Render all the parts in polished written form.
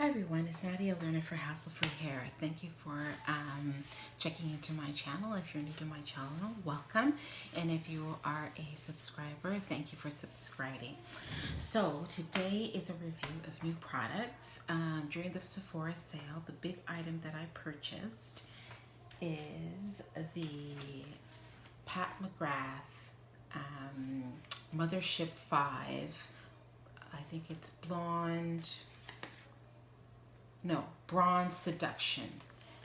Hi everyone, it's Nadia Learner for Hassle-Free Hair. Thank you for checking into my channel. If you're new to my channel, welcome. And if you are a subscriber, thank you for subscribing. So today is a review of new products. During the Sephora sale, the big item that I purchased is the Pat McGrath Mothership 5. I think it's bronze Seduction.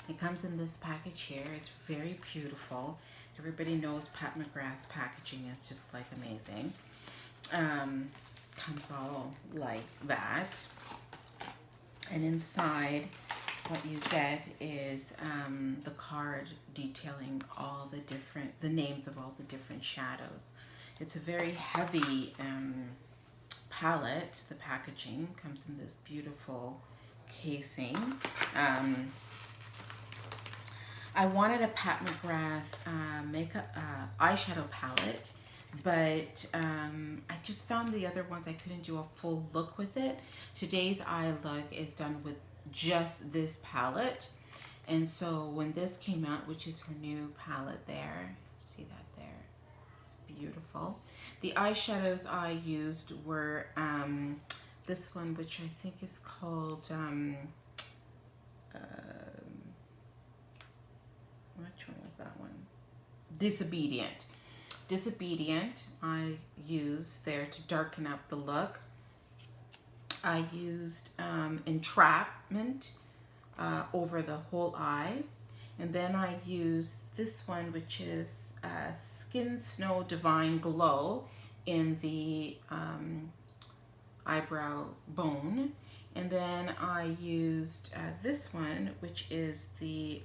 It comes in this package here. It's very beautiful. Everybody knows Pat McGrath's packaging is just like amazing. Comes all like that. And inside what you get is the card detailing all the names of all the different shadows. It's a very heavy palette. The packaging comes in this beautiful casing. I wanted a Pat McGrath makeup eyeshadow palette, but I just found the other ones I couldn't do a full look with it. Today's eye look is done with just this palette, and so when this came out, which is her new palette there, see that there, it's beautiful. The eyeshadows I used were this one, which I think is called, which one was that one? Disobedient. Disobedient I used there to darken up the look. I used Entrapment over the whole eye. And then I used this one, which is Skin Snow Divine Glow in the eyebrow bone. And then I used this one, which is the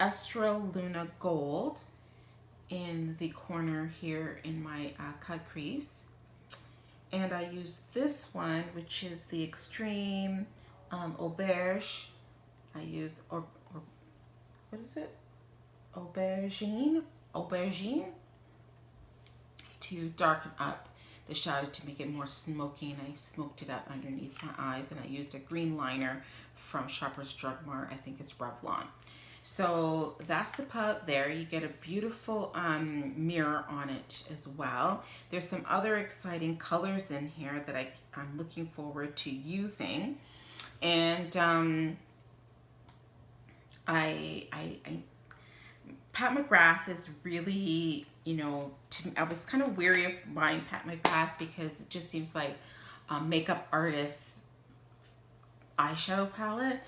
Astral Luna Gold in the corner here in my cut crease. And I used this one, which is the Extreme Auberge. I used, or what is it? Aubergine to darken up the shadow to make it more smoky, and I smoked it up underneath my eyes, and I used a green liner from Shoppers Drug Mart. I think it's Revlon. So that's the palette there. You get a beautiful mirror on it as well. There's some other exciting colors in here that I'm looking forward to using. And Pat McGrath is really, you know, I was kind of weary of buying Pat McGrath because it just seems like a makeup artist's eyeshadow palette.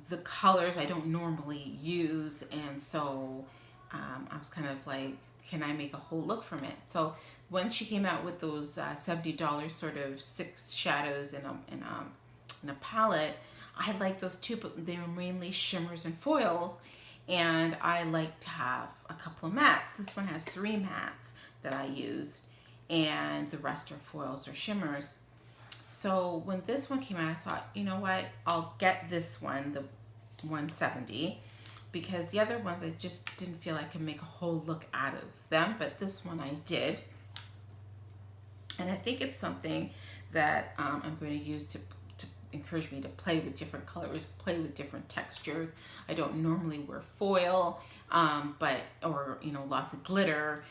The colors I don't normally use, and so I was kind of like, can I make a whole look from it? So when she came out with those $70 sort of 6 shadows in a palette, I like those too, but they were mainly shimmers and foils, and I like to have a couple of mattes. This one has 3 mattes that I used, and the rest are foils or shimmers. So when this one came out, I thought, you know what, I'll get this one, the 170, because the other ones I just didn't feel I could make a whole look out of them, but this one I did. And I think it's something that I'm going to use to encourage me to play with different colors, play with different textures. I don't normally wear foil, or you know, lots of glitter,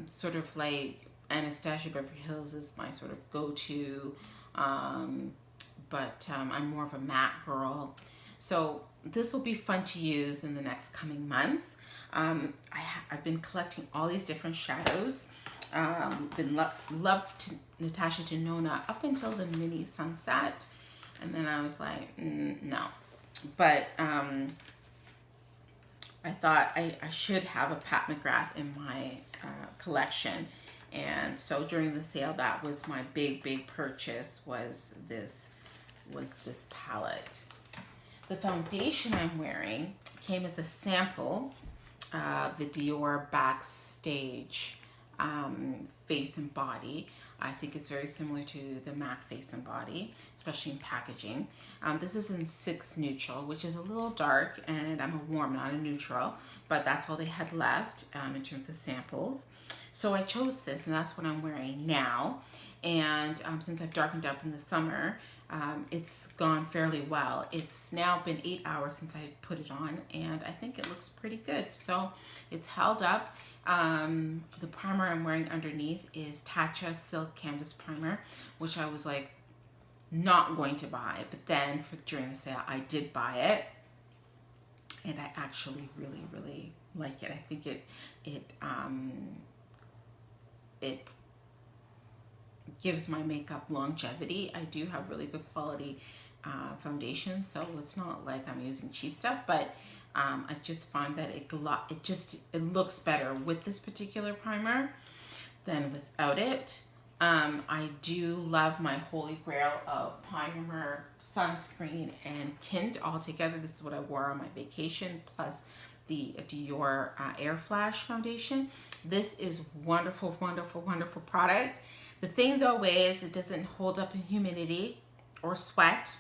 sort of like Anastasia Beverly Hills is my sort of go-to, but I'm more of a matte girl. So this will be fun to use in the next coming months. I've been collecting all these different shadows. Loved Natasha Denona up until the mini sunset, and then I was like, no. But I thought I should have a Pat McGrath in my collection, and so during the sale, that was my big purchase, was this palette. The foundation I'm wearing came as a sample, the Dior Backstage Face and Body. I think it's very similar to the MAC Face and Body, especially in packaging. This is in 6 Neutral, which is a little dark, and I'm a warm, not a neutral, but that's all they had left in terms of samples. So I chose this, and that's what I'm wearing now. And since I've darkened up in the summer, it's gone fairly well. It's now been 8 hours since I put it on, and I think it looks pretty good. So it's held up. The primer I'm wearing underneath is Tatcha Silk Canvas Primer, which I was like not going to buy, but then during the sale I did buy it, and I actually really like it. I think it gives my makeup longevity. I do have really good quality foundation, so it's not like I'm using cheap stuff, but I just find that it looks better with this particular primer than without it. I do love my holy grail of primer, sunscreen, and tint all together. This is what I wore on my vacation, plus the Dior Air Flash foundation. This is wonderful product. The thing though is it doesn't hold up in humidity or sweat,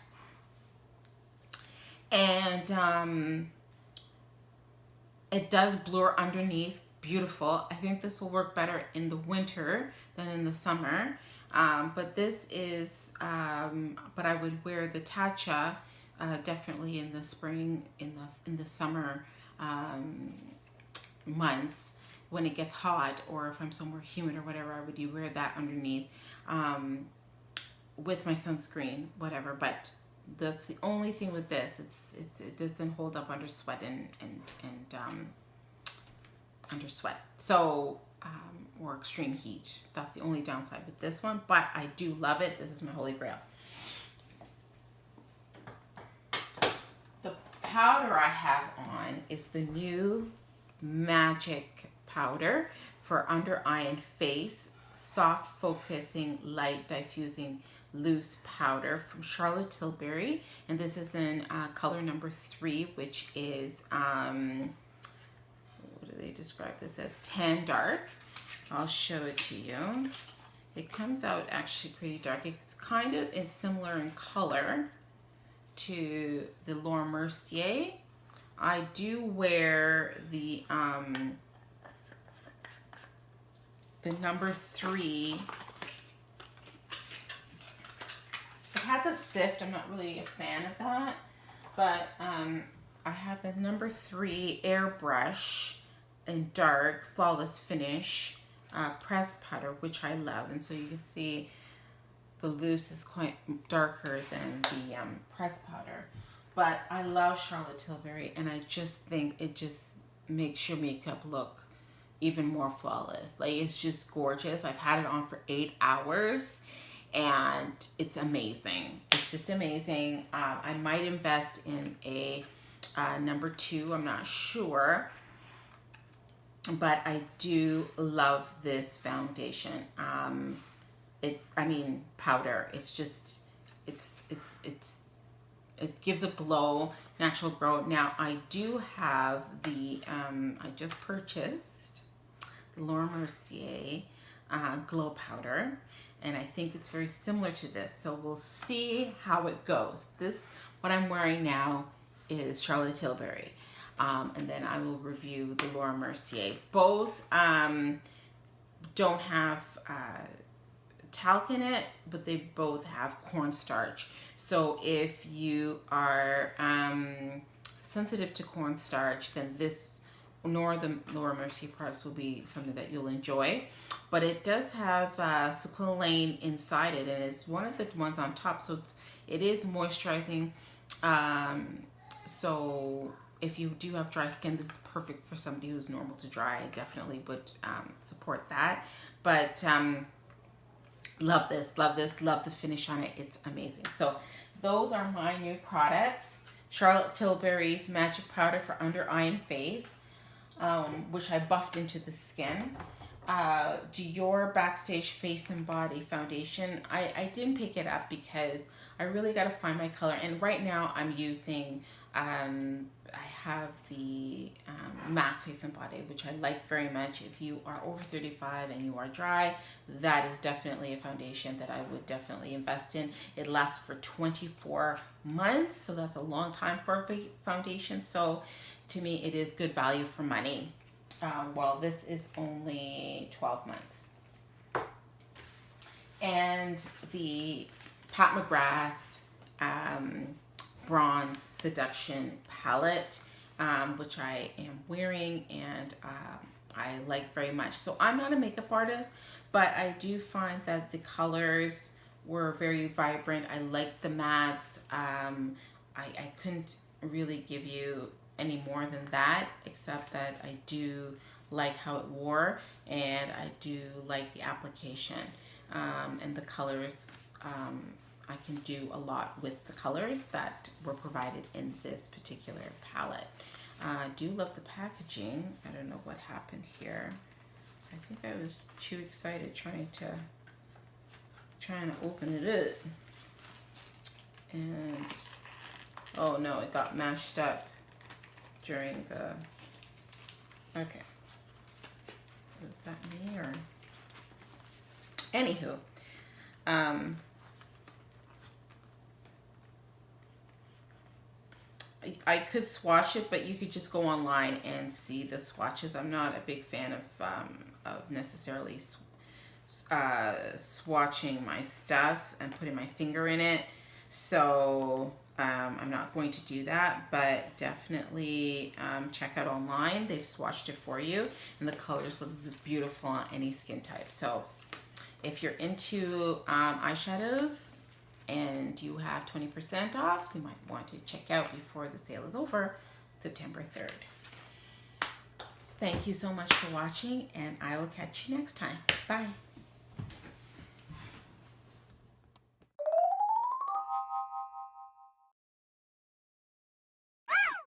and it does blur underneath. Beautiful. I think this will work better in the winter than in the summer, but this is but I would wear the Tatcha definitely in the spring, in the summer months when it gets hot, or if I'm somewhere humid or whatever, I would wear that underneath with my sunscreen, whatever. But that's the only thing with this. It doesn't hold up under sweat and under sweat, so or extreme heat. That's the only downside with this one, but I do love it. This is my holy grail. The powder I have on is the new Magic powder for under eye and face, soft focusing, light diffusing loose powder from Charlotte Tilbury, and this is in color number 3, which is what do they describe this as? Tan dark. I'll show it to you. It comes out actually pretty dark. It's kind of is similar in color to the Laura Mercier. I do wear the number 3. It has a sift. I'm not really a fan of that, but I have the number 3 airbrush in dark flawless finish pressed powder, which I love. And so you can see the loose is quite darker than the pressed powder, but I love Charlotte Tilbury, and I just think it just makes your makeup look even more flawless. Like, it's just gorgeous. I've had it on for 8 hours and it's amazing. It's just amazing. I might invest in a number 2. I'm not sure, but I do love this foundation. Powder. It's just, it gives a glow, natural glow. Now I do have the, I just purchased the Laura Mercier glow powder, and I think it's very similar to this. So we'll see how it goes. What I'm wearing now is Charlotte Tilbury. And then I will review the Laura Mercier. Both don't have talc in it, but they both have cornstarch. So if you are sensitive to cornstarch, then this nor the Laura Mercier products will be something that you'll enjoy. But it does have squalane inside it, and it's one of the ones on top, so it is moisturizing. So if you do have dry skin, this is perfect for somebody who's normal to dry. I definitely would support that. But love this, love the finish on it. It's amazing. So those are my new products. Charlotte Tilbury's Magic Powder for under eye and face, which I buffed into the skin. Dior Backstage Face and Body Foundation. I didn't pick it up because I really got to find my color. And right now I'm using, I have the MAC Face and Body, which I like very much. If you are over 35 and you are dry, that is definitely a foundation that I would definitely invest in. It lasts for 24 months, so that's a long time for a foundation. So to me, it is good value for money. Well, this is only 12 months. And the Pat McGrath Bronze Seduction palette, which I am wearing and I like very much. So I'm not a makeup artist, but I do find that the colors were very vibrant. I like the mattes. I couldn't really give you any more than that, except that I do like how it wore, and I do like the application, and the colors. I can do a lot with the colors that were provided in this particular palette. I do love the packaging. I don't know what happened here. I think I was too excited trying to open it up, and oh no, it got mashed up during the, okay, is that me or, anywho, I could swatch it, but you could just go online and see the swatches. I'm not a big fan of necessarily swatching my stuff and putting my finger in it, so I'm not going to do that, but definitely check out online. They've swatched it for you, and the colors look beautiful on any skin type. So if you're into eyeshadows and you have 20% off, you might want to check out before the sale is over, September 3rd. Thank you so much for watching, and I will catch you next time. Bye.